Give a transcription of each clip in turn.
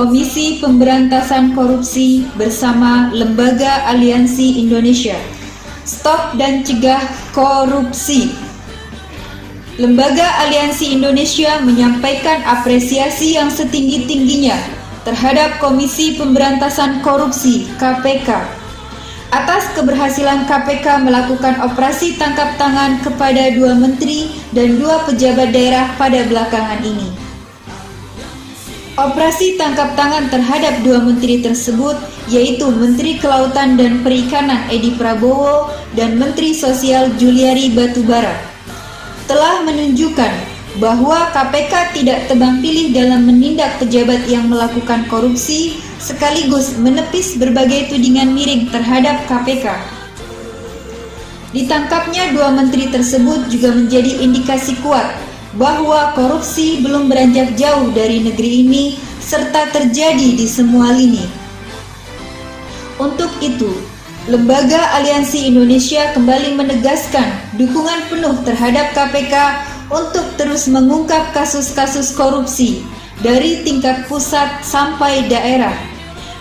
Komisi Pemberantasan Korupsi bersama Lembaga Aliansi Indonesia. Stop dan cegah korupsi. Lembaga Aliansi Indonesia menyampaikan apresiasi yang setinggi-tingginya terhadap Komisi Pemberantasan Korupsi (KPK) atas keberhasilan KPK melakukan operasi tangkap tangan kepada 2 menteri dan 2 pejabat daerah pada belakangan ini. Operasi tangkap tangan terhadap 2 menteri tersebut, yaitu Menteri Kelautan dan Perikanan Edi Prabowo dan Menteri Sosial Juliari Batubara, telah menunjukkan bahwa KPK tidak tebang pilih dalam menindak pejabat yang melakukan korupsi, sekaligus menepis berbagai tudingan miring terhadap KPK. Ditangkapnya 2 menteri tersebut juga menjadi indikasi kuat bahwa korupsi belum beranjak jauh dari negeri ini serta terjadi di semua lini. Untuk itu, Lembaga Aliansi Indonesia kembali menegaskan dukungan penuh terhadap KPK untuk terus mengungkap kasus-kasus korupsi dari tingkat pusat sampai daerah.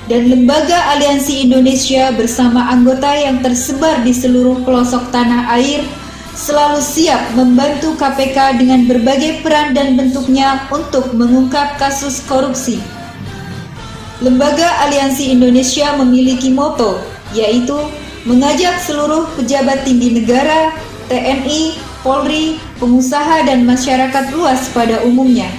Dan Lembaga Aliansi Indonesia bersama anggota yang tersebar di seluruh pelosok tanah air selalu siap membantu KPK dengan berbagai peran dan bentuknya untuk mengungkap kasus korupsi. Lembaga Aliansi Indonesia memiliki moto, yaitu mengajak seluruh pejabat tinggi negara, TNI, Polri, pengusaha dan masyarakat luas pada umumnya.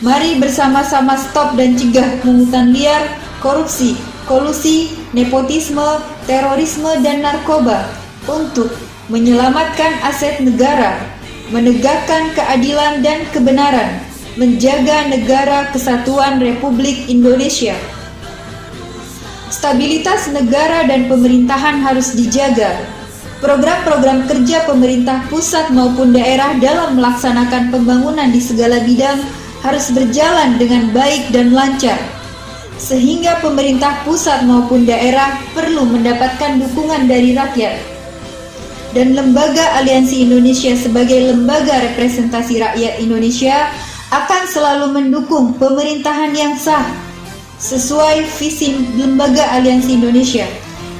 Mari bersama-sama stop dan cegah pungutan liar, korupsi, kolusi, nepotisme, terorisme dan narkoba untuk menyelamatkan aset negara, menegakkan keadilan dan kebenaran, menjaga negara kesatuan Republik Indonesia. Stabilitas negara dan pemerintahan harus dijaga. Program-program kerja pemerintah pusat maupun daerah dalam melaksanakan pembangunan di segala bidang harus berjalan dengan baik dan lancar, sehingga pemerintah pusat maupun daerah perlu mendapatkan dukungan dari rakyat. Dan Lembaga Aliansi Indonesia sebagai lembaga representasi rakyat Indonesia akan selalu mendukung pemerintahan yang sah sesuai visi Lembaga Aliansi Indonesia,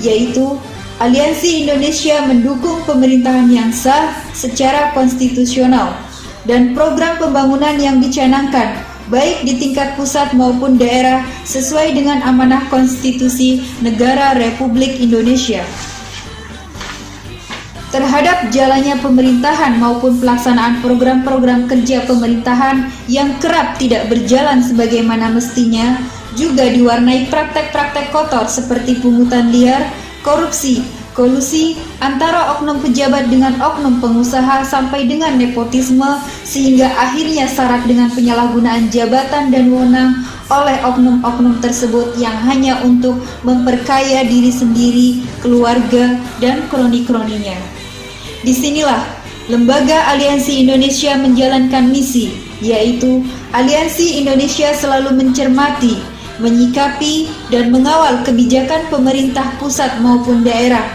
yaitu Aliansi Indonesia mendukung pemerintahan yang sah secara konstitusional dan program pembangunan yang dicanangkan baik di tingkat pusat maupun daerah sesuai dengan amanah konstitusi Negara Republik Indonesia. Terhadap jalannya pemerintahan maupun pelaksanaan program-program kerja pemerintahan yang kerap tidak berjalan sebagaimana mestinya, juga diwarnai praktek-praktek kotor seperti pungutan liar, korupsi, kolusi antara oknum pejabat dengan oknum pengusaha sampai dengan nepotisme, sehingga akhirnya syarat dengan penyalahgunaan jabatan dan wewenang oleh oknum-oknum tersebut yang hanya untuk memperkaya diri sendiri, keluarga, dan kroni-kroninya. Disinilah Lembaga Aliansi Indonesia menjalankan misi, yaitu Aliansi Indonesia selalu mencermati, menyikapi, dan mengawal kebijakan pemerintah pusat maupun daerah.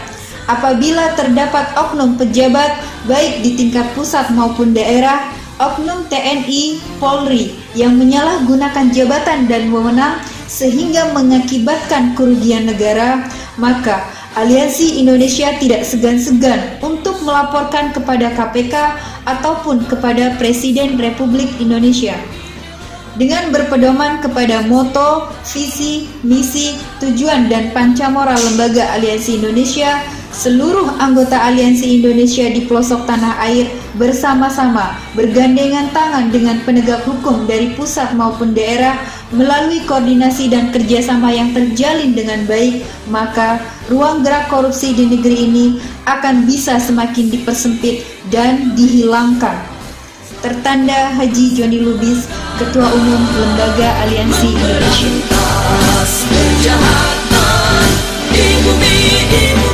Apabila terdapat oknum pejabat, baik di tingkat pusat maupun daerah, oknum TNI, Polri, yang menyalahgunakan jabatan dan wewenang sehingga mengakibatkan kerugian negara, maka Aliansi Indonesia tidak segan-segan untuk melaporkan kepada KPK ataupun kepada Presiden Republik Indonesia. Dengan berpedoman kepada moto, visi, misi, tujuan, dan pancamoral Lembaga Aliansi Indonesia, seluruh anggota Aliansi Indonesia di pelosok tanah air bersama-sama bergandengan tangan dengan penegak hukum dari pusat maupun daerah melalui koordinasi dan kerjasama yang terjalin dengan baik, maka ruang gerak korupsi di negeri ini akan bisa semakin dipersempit dan dihilangkan. Tertanda Haji Joni Lubis, Ketua Umum Lembaga Aliansi Indonesia. Kejahatan di bumi ibu